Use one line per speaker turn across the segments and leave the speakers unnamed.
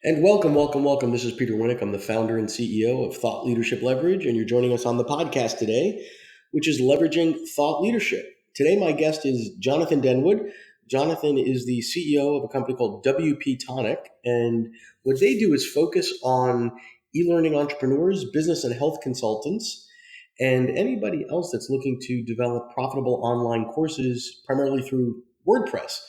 And welcome, welcome, welcome. This is Peter Winnick. I'm the founder and CEO of Thought Leadership Leverage, and you're joining us on the podcast today, which is Leveraging Thought Leadership. Today, my guest is Jonathan Denwood. Jonathan is the CEO of a company called WP Tonic, and what they do is focus on e-learning entrepreneurs, business and health consultants, and anybody else that's looking to develop profitable online courses, primarily through WordPress.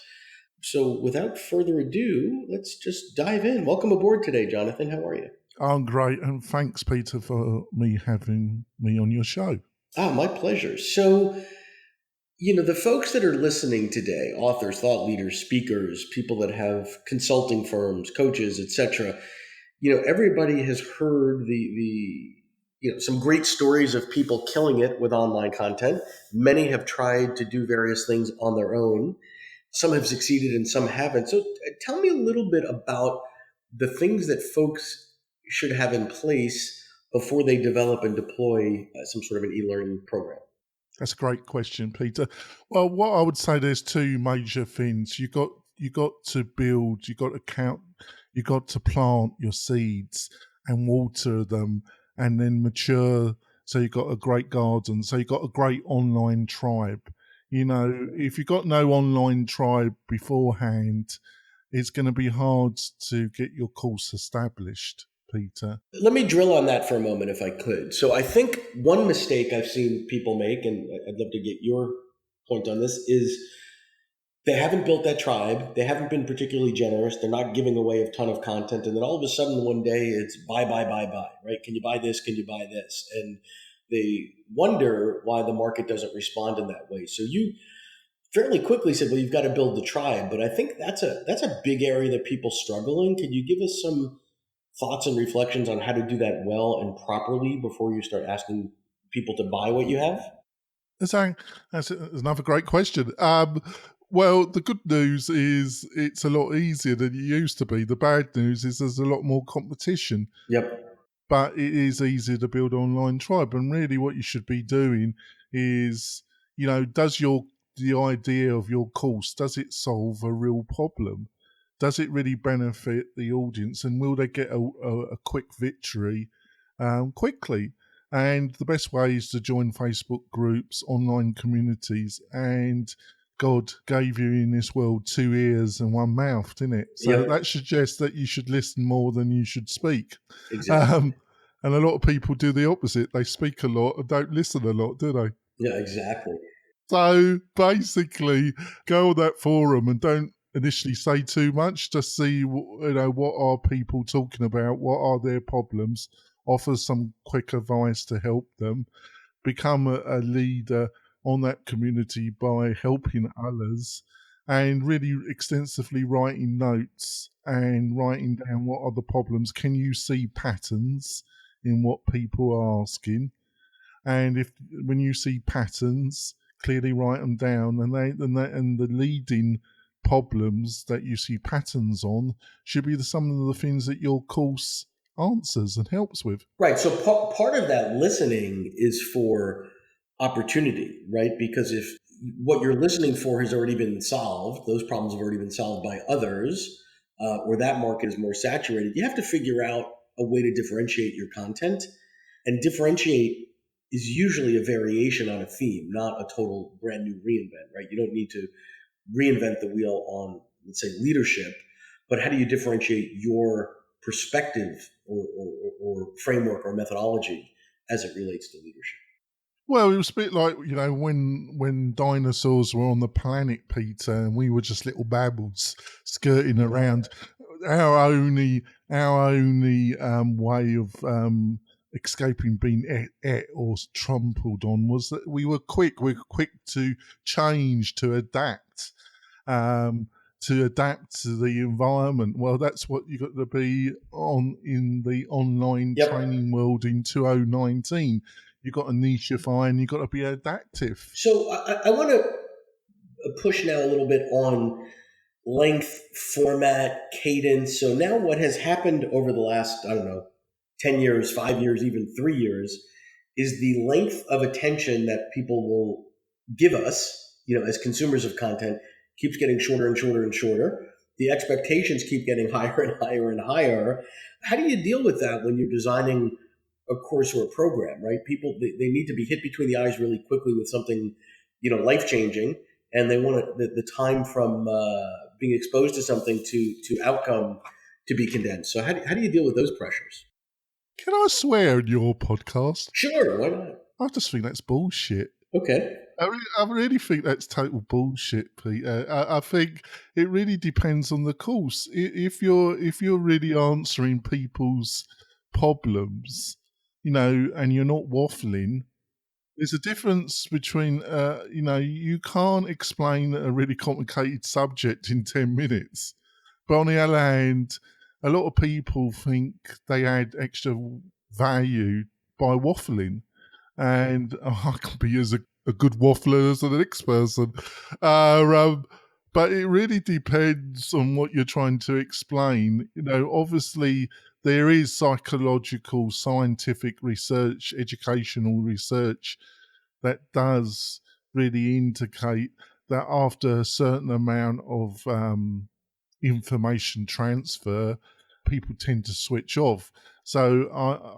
So without further ado, let's just dive in. Welcome aboard today, Jonathan. How are you?
I'm great, and thanks, Peter, for having me on your show.
My pleasure. So, the folks that are listening today, authors, thought leaders, speakers, people that have consulting firms, coaches, etc., everybody has heard some great stories of people killing it with online content. Many have tried to do various things on their own. Some have succeeded and some haven't. So tell me a little bit about the things that folks should have in place before they develop and deploy some sort of an e-learning program.
That's a great question, Peter. Well, what I would say, there's two major things. You got to build, you got to count, you got to plant your seeds and water them, and then mature. So you got a great garden. So you got a great online tribe. If you got no online tribe beforehand, it's going to be hard to get your course established, Peter.
Let me drill on that for a moment if I could. So I think one mistake I've seen people make, and I'd love to get your point on this, is they haven't built that tribe. They haven't been particularly generous. They're not giving away a ton of content. And then all of a sudden one day it's buy, buy, buy, buy, right? Can you buy this? Can you buy this? And they wonder why the market doesn't respond in that way. So you fairly quickly said, well, you've got to build the tribe. But I think that's a big area that people struggle in. Can you give us some thoughts and reflections on how to do that well and properly before you start asking people to buy what you have?
That's another great question. Well, the good news is it's a lot easier than it used to be. The bad news is there's a lot more competition,
Yep.
but it is easier to build online tribe. And really, what you should be doing is, does the idea of your course, does it solve a real problem? Does it really benefit the audience, and will they get a quick victory quickly? And the best way is to join Facebook groups, online communities, and God gave you in this world 2 ears and 1 mouth, didn't it? So
Yep.
that suggests that you should listen more than you should speak.
Exactly.
Um, and a lot of people do the opposite. They speak a lot and don't listen a lot, do they?
Yeah, exactly.
So basically, go on that forum and don't initially say too much. Just see, what are people talking about? What are their problems? Offer some quick advice to help them. Become a leader on that community by helping others and really extensively writing notes and writing down what are the problems. Can you see patterns in what people are asking? And if when you see patterns, clearly write them down, and the leading problems that you see patterns on should be some of the things that your course answers and helps with.
Right. So part of that listening is for opportunity, right? Because if what you're listening for has already been solved, those problems have already been solved by others, or that market is more saturated, you have to figure out a way to differentiate your content. And differentiate is usually a variation on a theme, not a total brand new reinvent, right? You don't need to reinvent the wheel on, let's say, leadership, but how do you differentiate your perspective or framework or methodology as it relates to leadership?
Well, it was a bit like, when dinosaurs were on the planet, Peter, and we were just little babbles skirting around. Our only way of escaping being et or trampled on was that we were quick. We were quick to change, to adapt. To adapt to the environment. Well, that's what you got to be on in the online
Yep.
training world in 2019. You got to nicheify and you got to be adaptive.
So I want to push now a little bit on length, format, cadence. So now what has happened over the last, I don't know, 10 years, 5 years, even 3 years, is the length of attention that people will give us, as consumers of content, keeps getting shorter and shorter and shorter. the expectations keep getting higher and higher and higher. How do you deal with that when you're designing a course or a program, right? People, they need to be hit between the eyes really quickly with something, life changing, and they want the time from being exposed to something to outcome to be condensed. So how do you deal with those pressures?
Can I swear in your podcast?
Sure, why not?
I just think that's bullshit.
Okay.
I really think that's total bullshit, Pete. I think it really depends on the course. If you're really answering people's problems, and you're not waffling, there's a difference between, you can't explain a really complicated subject in 10 minutes. But on the other hand, a lot of people think they add extra value by waffling, and I can be as a good waffler as the next person. But it really depends on what you're trying to explain. Obviously, there is psychological, scientific research, educational research that does really indicate that after a certain amount of information transfer, people tend to switch off. So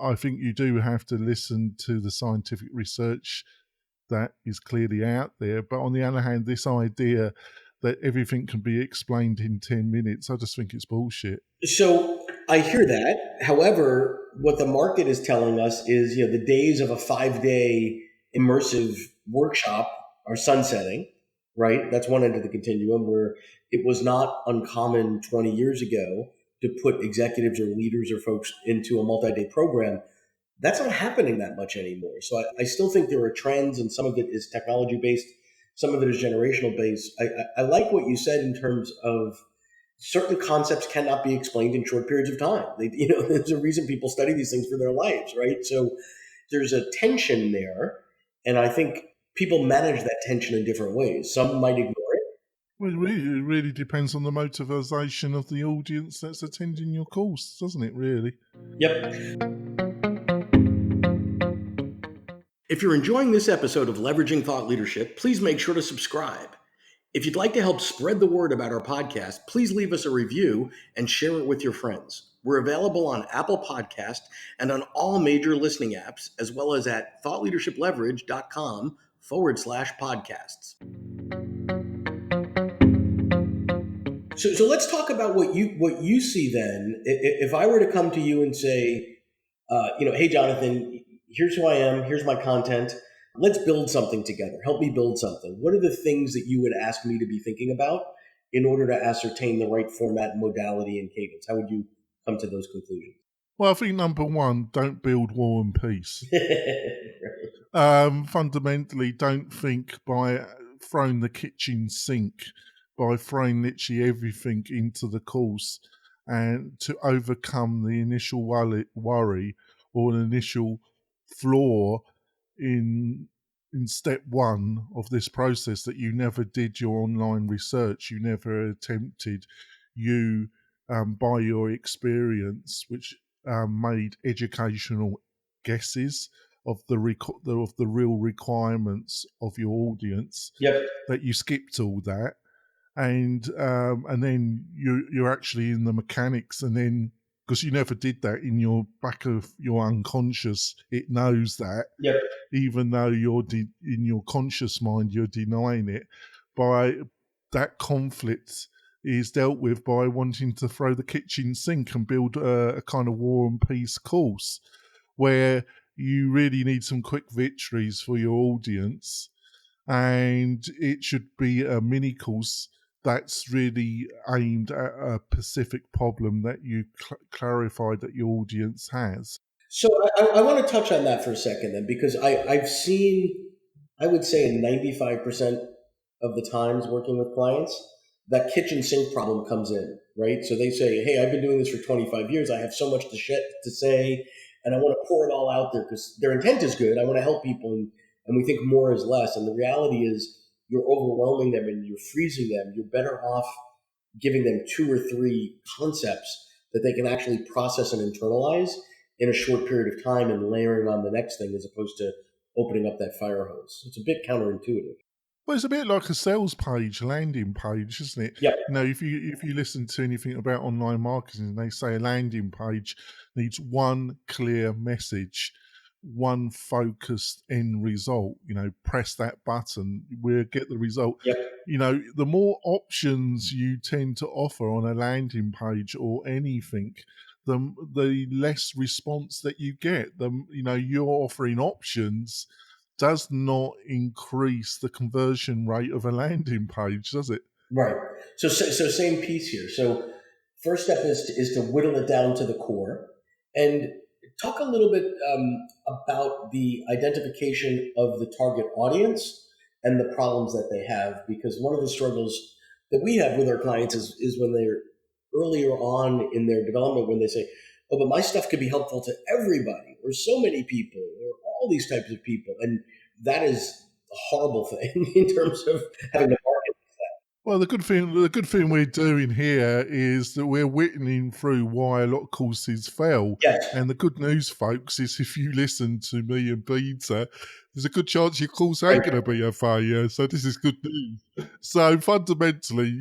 I think you do have to listen to the scientific research that is clearly out there. But on the other hand, this idea that everything can be explained in 10 minutes, I just think it's bullshit.
So I hear that. However, what the market is telling us is, the days of a 5-day immersive workshop are sunsetting, right? That's one end of the continuum where it was not uncommon 20 years ago to put executives or leaders or folks into a multi-day program. That's not happening that much anymore. So I still think there are trends, and some of it is technology based, some of it is generational based. I like what you said in terms of certain concepts cannot be explained in short periods of time. There's a reason people study these things for their lives, right? So there's a tension there, and I think people manage that tension in different ways. Some might ignore it.
Well, it really depends on the motivation of the audience that's attending your course, doesn't it, really?
Yep. If you're enjoying this episode of Leveraging Thought Leadership, please make sure to subscribe. If you'd like to help spread the word about our podcast, please leave us a review and share it with your friends. We're available on Apple Podcast and on all major listening apps, as well as at thoughtleadershipleverage.com/podcasts. So let's talk about what you see then. If I were to come to you and say, hey Jonathan, here's who I am, here's my content. Let's build something together. Help me build something. What are the things that you would ask me to be thinking about in order to ascertain the right format, modality, and cadence? How would you come to those conclusions?
Well, I think number one, don't build war and peace. Fundamentally, don't think by throwing the kitchen sink, by throwing literally everything into the course, and to overcome the initial worry or an initial flaw in step one of this process, that you never did your online research, you never attempted, you by your experience, which made educational guesses of the real requirements of your audience,
Yep.
that you skipped all that, and then you're actually in the mechanics, and then because you never did that, in your back of your unconscious, it knows that,
Yep.
even though you're in your conscious mind you're denying it. By that conflict is dealt with by wanting to throw the kitchen sink and build a kind of war and peace course, where you really need some quick victories for your audience, and it should be a mini course that's really aimed at a specific problem that you clarify that your audience has.
So I want to touch on that for a second then, because I've seen, I would say in 95% of the times working with clients, that kitchen sink problem comes in, right? So they say, hey, I've been doing this for 25 years. I have so much to say, and I want to pour it all out there because their intent is good. I want to help people, and we think more is less. And the reality is you're overwhelming them and you're freezing them. You're better off giving them 2 or 3 concepts that they can actually process and internalize in a short period of time and layering on the next thing as opposed to opening up that fire hose. It's a bit counterintuitive.
Well, it's a bit like a sales page, landing page, isn't it?
Yep.
If you listen to anything about online marketing, they say a landing page needs one clear message, one focused end result. Press that button, we'll get the result.
Yep.
The more options you tend to offer on a landing page or anything, the less response that you get. You're offering options does not increase the conversion rate of a landing page, does it?
Right. So same piece here. So first step is to whittle it down to the core, and talk a little bit about the identification of the target audience and the problems that they have. Because one of the struggles that we have with our clients is when they're earlier on in their development, when they say, "Oh, but my stuff could be helpful to everybody, or so many people, or all these types of people," and that is a horrible thing in terms of having to market.
Well, the good thing we're doing here is that we're whittling through why a lot of courses fail.
Yes.
And the good news, folks, is if you listen to me and Peter, there's a good chance your course
Right.
ain't going to be a failure. So this is good news. So fundamentally,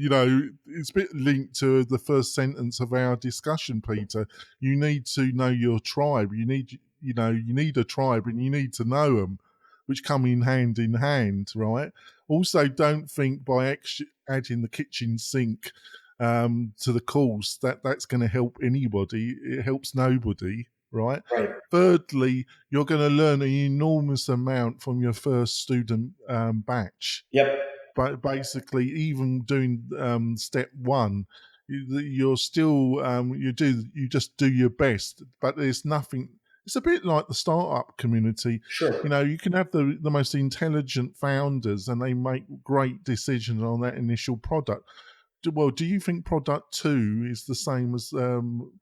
it's a bit linked to the first sentence of our discussion, Peter. You need to know your tribe. You need a tribe, and you need to know them, which come in hand, right? Also, don't think by adding the kitchen sink to the course that's going to help anybody. It helps nobody, right?
Right.
Thirdly, you're going to learn an enormous amount from your first student batch.
Yep.
But basically, even doing step one, you're still you just do your best, but there's nothing. It's a bit like the startup community.
Sure.
You can have the most intelligent founders, and they make great decisions on that initial product. Well, do you think product two is the same as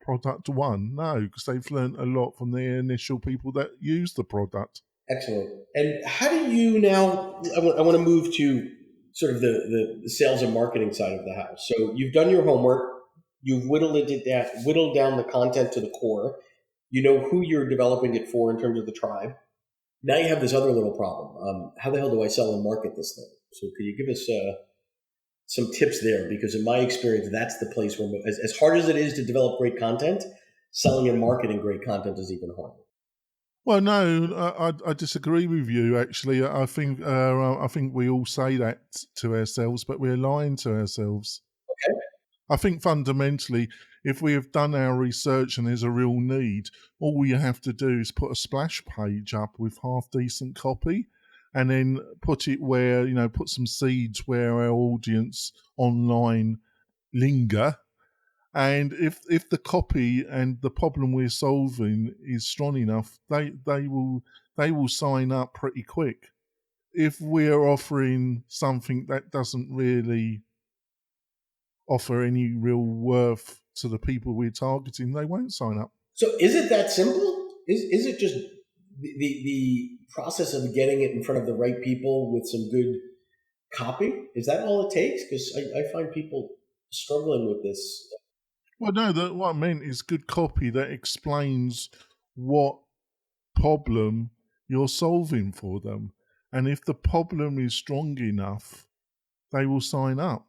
product one? No, because they've learned a lot from the initial people that use the product.
Excellent. And how do you now? I want to move to sort of the sales and marketing side of the house. So you've done your homework. You've whittled down the content to the core. You know who you're developing it for in terms of the tribe. Now you have this other little problem. How the hell do I sell and market this thing? So could you give us some tips there? Because in my experience, that's the place where, as hard as it is to develop great content, selling and marketing great content is even harder.
Well, no, I disagree with you. Actually, I think we all say that to ourselves, but we're lying to ourselves. I think fundamentally, if we have done our research and there's a real need, all we have to do is put a splash page up with half decent copy, and then put it where put some seeds where our audience online linger. And if the copy and the problem we're solving is strong enough, they will sign up pretty quick. If we're offering something that doesn't really offer any real worth to the people we're targeting, they won't sign up.
So is it that simple? Is it just the process of getting it in front of the right people with some good copy? Is that all it takes? Because I find people struggling with this.
Well, no, what I meant is good copy that explains what problem you're solving for them. And if the problem is strong enough, they will sign up.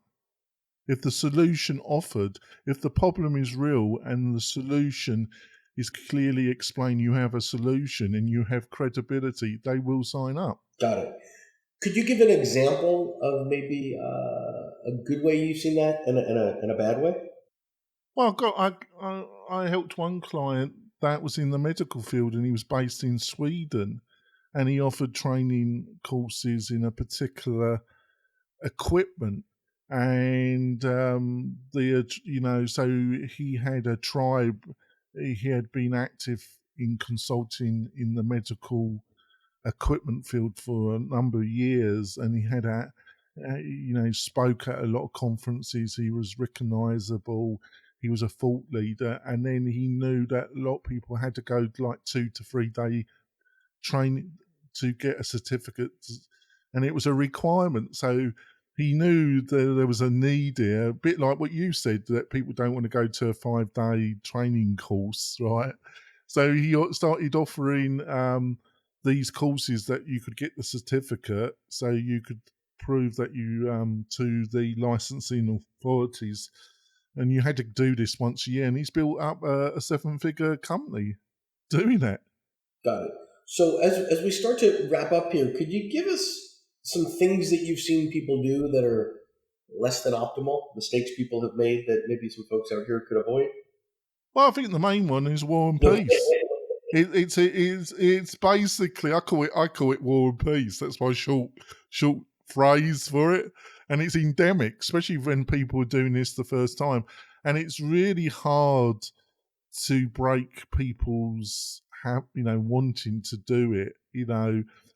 If the solution offered, if the problem is real and the solution is clearly explained, you have a solution and you have credibility, they will sign up.
Got it. Could you give an example of maybe a good way you've seen that and a bad way?
Well, I helped one client that was in the medical field, and he was based in Sweden, and he offered training courses in a particular equipment. And so he had a tribe. He had been active in consulting in the medical equipment field for a number of years, and he had spoke at a lot of conferences. He was recognizable. He was a thought leader, and then he knew that a lot of people had to go like 2 to 3 day training to get a certificate, and it was a requirement. So he knew that there was a need here, a bit like what you said, that people don't want to go to a 5 day training course, right? So he started offering these courses that you could get the certificate, so you could prove that you to the licensing authorities, and you had to do this once a year. And he's built up a 7-figure company doing that.
Got it. So as we start to wrap up here, could you give us some things that you've seen people do that are less than optimal, mistakes people have made that maybe some folks out here could avoid?
Well, I think the main one is War and
Okay.
Peace. It's basically I call it War and Peace. That's my short phrase for it, and it's endemic, especially when people are doing this the first time, and it's really hard to break people's wanting to do it.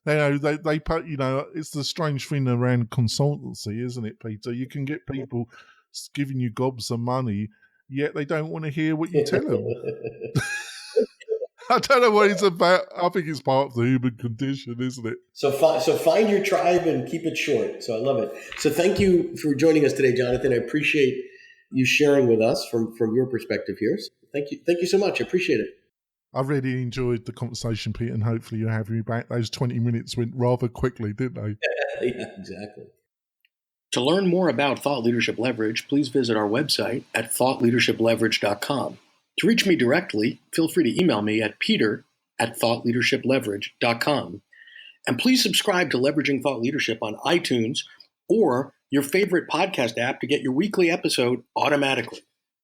They put it's the strange thing around consultancy, isn't it, Peter? You can get people giving you gobs of money, yet they don't want to hear what you tell them. I don't know what it's about. I think it's part of the human condition, isn't it?
So find your tribe and keep it short. So I love it. So thank you for joining us today, Jonathan. I appreciate you sharing with us from your perspective here. So thank you so much. I appreciate it.
I really enjoyed the conversation, Pete, and hopefully you'll have me back. Those 20 minutes went rather quickly, didn't they?
Yeah, exactly.
To learn more about Thought Leadership Leverage, please visit our website at thoughtleadershipleverage.com. To reach me directly, feel free to email me at peter@thoughtleadershipleverage.com. And please subscribe to Leveraging Thought Leadership on iTunes or your favorite podcast app to get your weekly episode automatically.